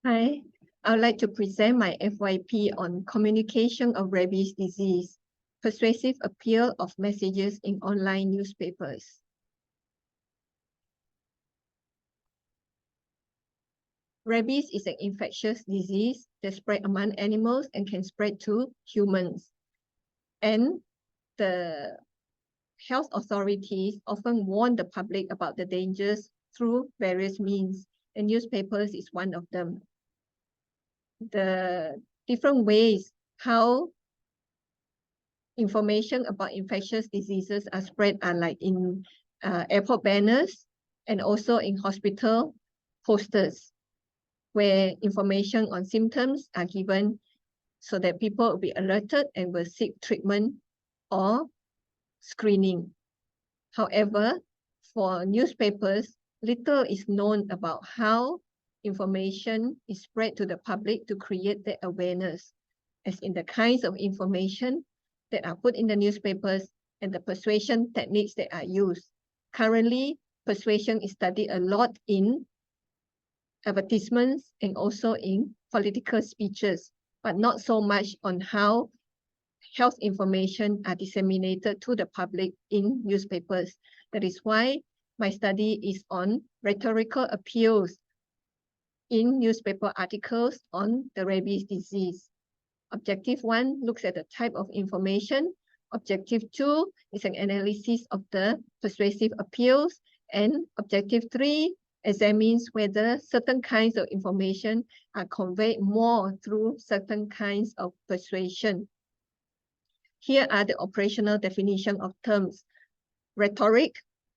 Hi, I would like to present my FYP on communication of rabies disease, persuasive appeal of messages in online newspapers. Rabies is an infectious disease that spreads among animals and can spread to humans. And the health authorities often warn the public about the dangers through various means, and newspapers is one of them. The different ways how information about infectious diseases are spread are like in airport banners and also in hospital posters, where information on symptoms are given so that people will be alerted and will seek treatment or screening. However, for newspapers, little is known about how information is spread to the public to create the awareness, as in the kinds of information that are put in the newspapers and the persuasion techniques that are used. Currently, persuasion is studied a lot in advertisements and also in political speeches, but not so much on how health information are disseminated to the public in newspapers. That is why my study is on rhetorical appeals in newspaper articles on the rabies disease. Objective 1 looks at the type of information. Objective 2 is an analysis of the persuasive appeals. And Objective 3 examines whether certain kinds of information are conveyed more through certain kinds of persuasion. Here are the operational definition of terms. Rhetoric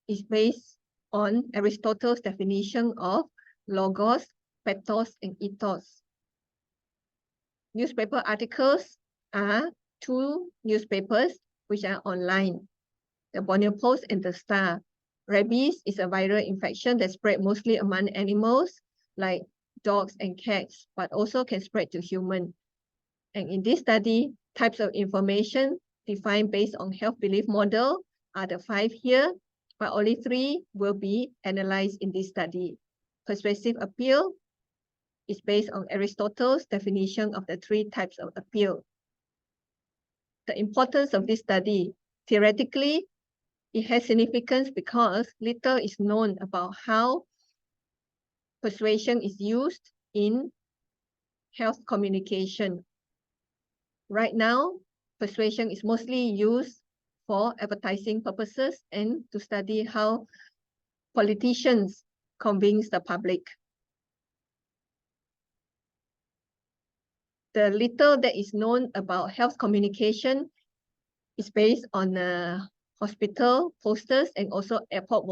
is based on Aristotle's definition of logos, pathos, and ethos. Newspaper articles are two newspapers which are online, the Borneo Post and the Star. Rabies is a viral infection that spread mostly among animals like dogs and cats, but also can spread to humans. And in this study, types of information defined based on health belief model are the 5 here, but only 3 will be analyzed in this study. Persuasive appeal is based on Aristotle's definition of the 3 types of appeal. The importance of this study, theoretically, it has significance because little is known about how persuasion is used in health communication. Right now, persuasion is mostly used for advertising purposes and to study how politicians convince the public. The little that is known about health communication is based on hospital posters and also airport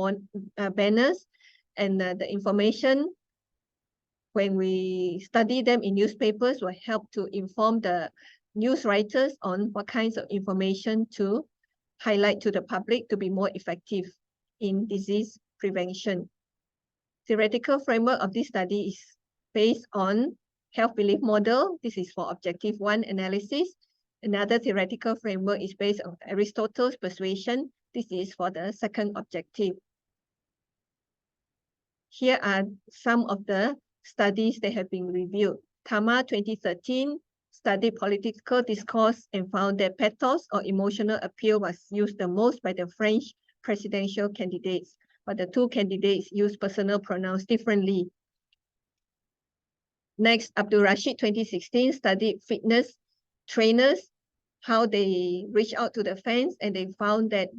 banners. And the information, when we study them in newspapers, will help to inform the news writers on what kinds of information to highlight to the public to be more effective in disease prevention. Theoretical framework of this study is based on health belief model. This is for objective 1 analysis. Another theoretical framework is based on Aristotle's persuasion. This is for the second objective. Here are some of the studies that have been reviewed. Tama 2013 studied political discourse and found that pathos or emotional appeal was used the most by the French presidential candidates, but the 2 candidates used personal pronouns differently. Next, Abdul Rashid 2016 studied fitness trainers, how they reach out to the fans, and they found that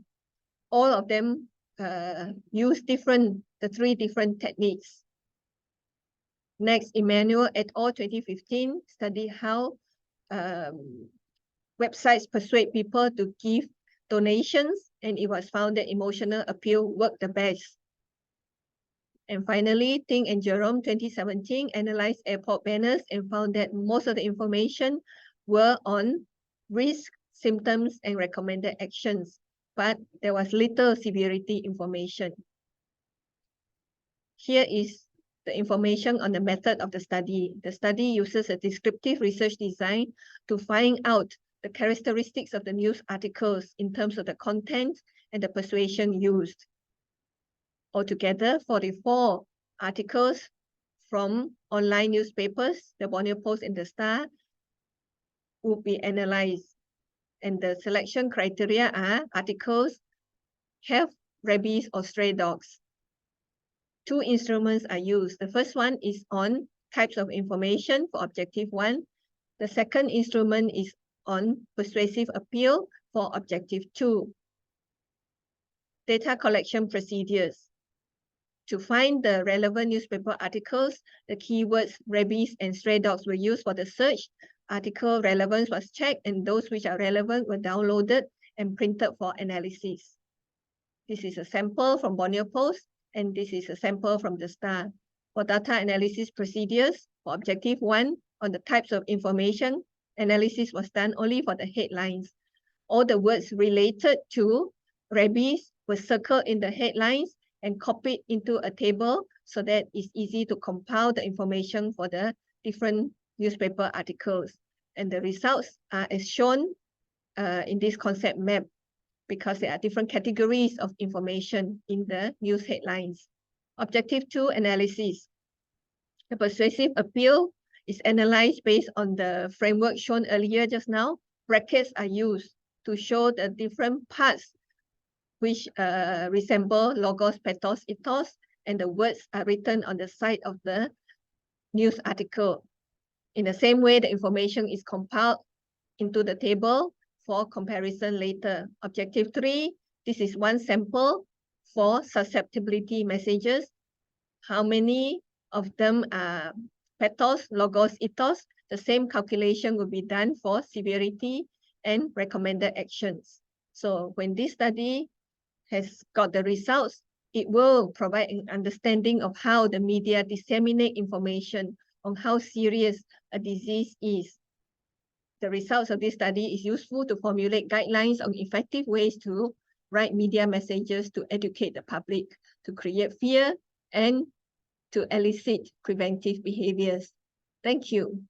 all of them use the 3 different techniques. Next, Emmanuel et al. 2015 studied how websites persuade people to give donations, and it was found that emotional appeal worked the best. And finally, Ting and Jerome 2017 analyzed airport banners and found that most of the information were on risk, symptoms, and recommended actions, but there was little severity information. Here is the information on the method of the study. The study uses a descriptive research design to find out the characteristics of the news articles in terms of the content and the persuasion used. Altogether, 44 articles from online newspapers, the Borneo Post and the Star, will be analyzed. And the selection criteria are articles have rabies or stray dogs. Two instruments are used. The first one is on types of information for objective 1. The second instrument is on persuasive appeal for objective 2. Data collection procedures. To find the relevant newspaper articles, the keywords rabies and stray dogs were used for the search. Article relevance was checked, and those which are relevant were downloaded and printed for analysis. This is a sample from Borneo Post, and this is a sample from the Star. For data analysis procedures, for objective 1, on the types of information, analysis was done only for the headlines. All the words related to rabies were circled in the headlines and copied into a table so that it's easy to compile the information for the different newspaper articles. And the results are as shown in this concept map, because there are different categories of information in the news headlines. Objective 2, analysis. The persuasive appeal is analyzed based on the framework shown earlier just now. Brackets are used to show the different parts which resemble logos, pathos, ethos, and the words are written on the side of the news article. In the same way, the information is compiled into the table for comparison later. Objective 3, this is one sample for susceptibility messages. How many of them are pathos, logos, ethos? The same calculation will be done for severity and recommended actions. So when this study has got the results, it will provide an understanding of how the media disseminate information on how serious a disease is. The results of this study is useful to formulate guidelines on effective ways to write media messages to educate the public, to create fear, and to elicit preventive behaviors. Thank you.